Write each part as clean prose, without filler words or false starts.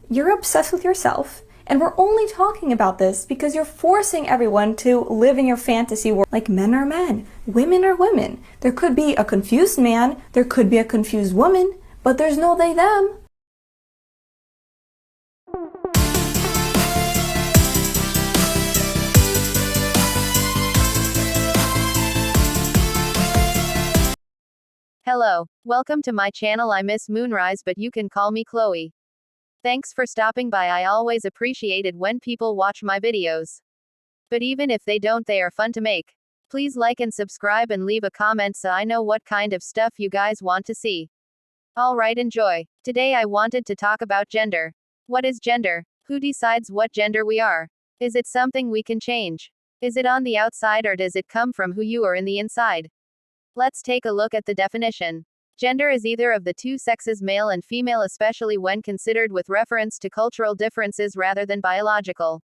You're obsessed with yourself, and we're only talking about this because you're forcing everyone to live in your fantasy world. Like, men are men, women are women. There could be a confused man, there could be a confused woman, but there's no they them. Hello, welcome to my channel. I miss Moonrise, but you can call me Chloe. Thanks for stopping by. I always appreciate it when people watch my videos. But even if they don't, they are fun to make. Please like and subscribe and leave a comment so I know what kind of stuff you guys want to see. Alright, enjoy. Today I wanted to talk about gender. What is gender? Who decides what gender we are? Is it something we can change? Is it on the outside or does it come from who you are in the inside? Let's take a look at the definition. Gender is either of the two sexes, male and female, especially when considered with reference to cultural differences rather than biological.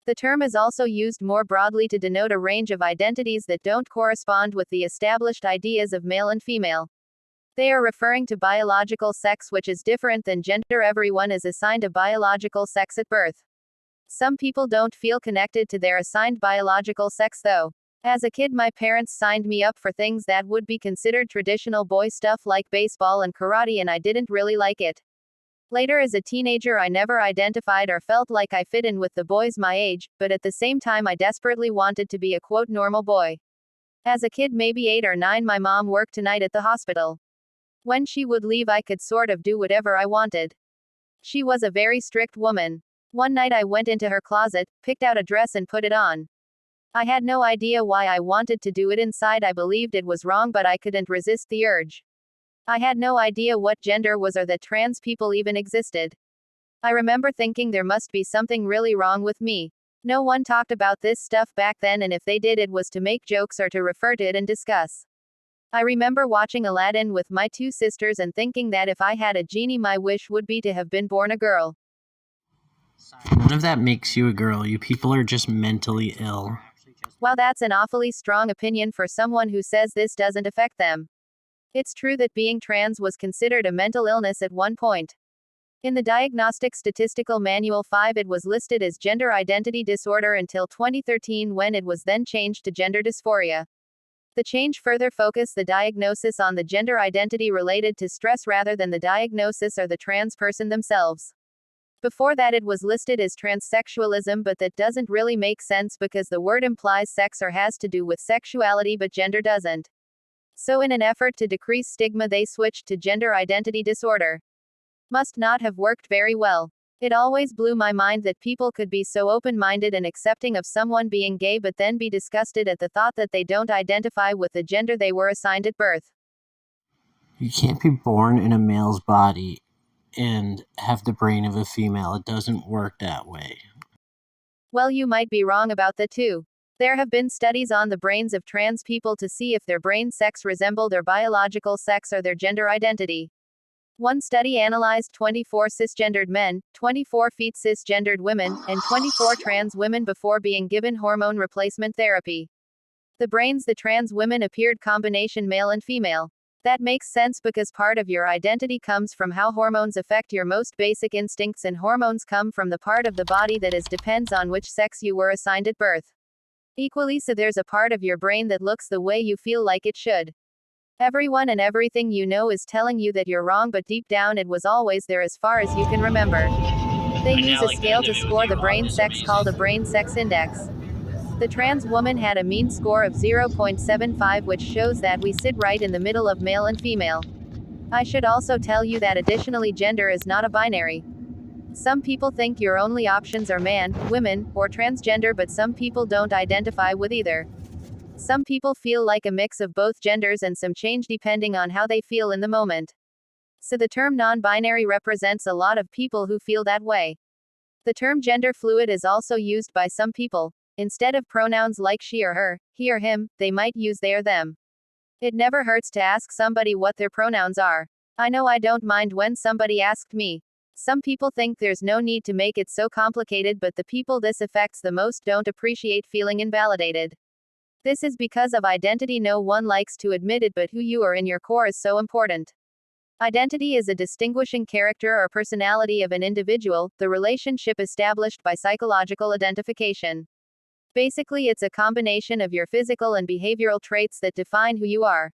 The term is also used more broadly to denote a range of identities that don't correspond with the established ideas of male and female. They are referring to biological sex, which is different than gender. Everyone is assigned a biological sex at birth. Some people don't feel connected to their assigned biological sex though. As a kid, my parents signed me up for things that would be considered traditional boy stuff like baseball and karate, and I didn't really like it. Later, as a teenager, I never identified or felt like I fit in with the boys my age, but at the same time, I desperately wanted to be a quote normal boy. As a kid, maybe 8 or 9, my mom worked night at the hospital. When she would leave, I could sort of do whatever I wanted. She was a very strict woman. One night, I went into her closet, picked out a dress, and put it on. I had no idea why I wanted to do it. Inside, I believed it was wrong, but I couldn't resist the urge. I had no idea what gender was or that trans people even existed. I remember thinking there must be something really wrong with me. No one talked about this stuff back then, and if they did, it was to make jokes or to refer to it and discuss. I remember watching Aladdin with my 2 sisters and thinking that if I had a genie, my wish would be to have been born a girl. None of that makes you a girl. You people are just mentally ill. Wow, that's an awfully strong opinion for someone who says this doesn't affect them. It's true that being trans was considered a mental illness at one point. In the Diagnostic Statistical Manual 5, it was listed as gender identity disorder until 2013, when it was then changed to gender dysphoria. The change further focused the diagnosis on the gender identity related to stress rather than the diagnosis or the trans person themselves. Before that, it was listed as transsexualism, but that doesn't really make sense because the word implies sex or has to do with sexuality, but gender doesn't. So in an effort to decrease stigma, they switched to gender identity disorder. Must not have worked very well. It always blew my mind that people could be so open-minded and accepting of someone being gay but then be disgusted at the thought that they don't identify with the gender they were assigned at birth. You can't be born in a male's body and have the brain of a female. It doesn't work that way. Well, you might be wrong about that too. There have been studies on the brains of trans people to see if their brain sex resembled their biological sex or their gender identity. One study analyzed 24 cisgendered men, 24 cisgendered women, and 24 trans women before being given hormone replacement therapy. The brains the trans women appeared combination male and female. That makes sense because part of your identity comes from how hormones affect your most basic instincts, and hormones come from the part of the body that depends on which sex you were assigned at birth. Equally so, there's a part of your brain that looks the way you feel like it should. Everyone and everything you know is telling you that you're wrong, but deep down it was always there as far as you can remember. They use a scale to score the brain sex called a brain sex index. The trans woman had a mean score of 0.75, which shows that we sit right in the middle of male and female. I should also tell you that additionally, gender is not a binary. Some people think your only options are man, women, or transgender, but some people don't identify with either. Some people feel like a mix of both genders, and some change depending on how they feel in the moment. So the term non-binary represents a lot of people who feel that way. The term gender fluid is also used by some people. Instead of pronouns like she or her, he or him, they might use they or them. It never hurts to ask somebody what their pronouns are. I know I don't mind when somebody asked me. Some people think there's no need to make it so complicated, but the people this affects the most don't appreciate feeling invalidated. This is because of identity. No one likes to admit it, but who you are in your core is so important. Identity is a distinguishing character or personality of an individual, the relationship established by psychological identification. Basically, it's a combination of your physical and behavioral traits that define who you are.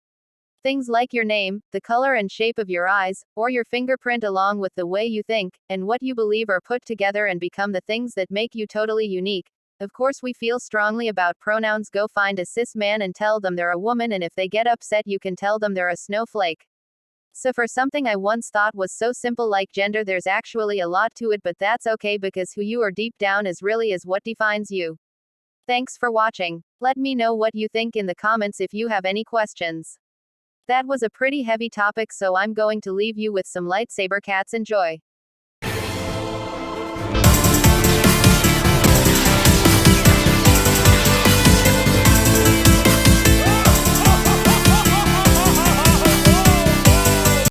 Things like your name, the color and shape of your eyes, or your fingerprint, along with the way you think, and what you believe, are put together and become the things that make you totally unique. Of course, we feel strongly about pronouns. Go find a cis man and tell them they're a woman, and if they get upset, you can tell them they're a snowflake. So, for something I once thought was so simple like gender, there's actually a lot to it, but that's okay because who you are deep down is what defines you. Thanks for watching. Let me know what you think in the comments if you have any questions. That was a pretty heavy topic, so I'm going to leave you with some lightsaber cats. Enjoy.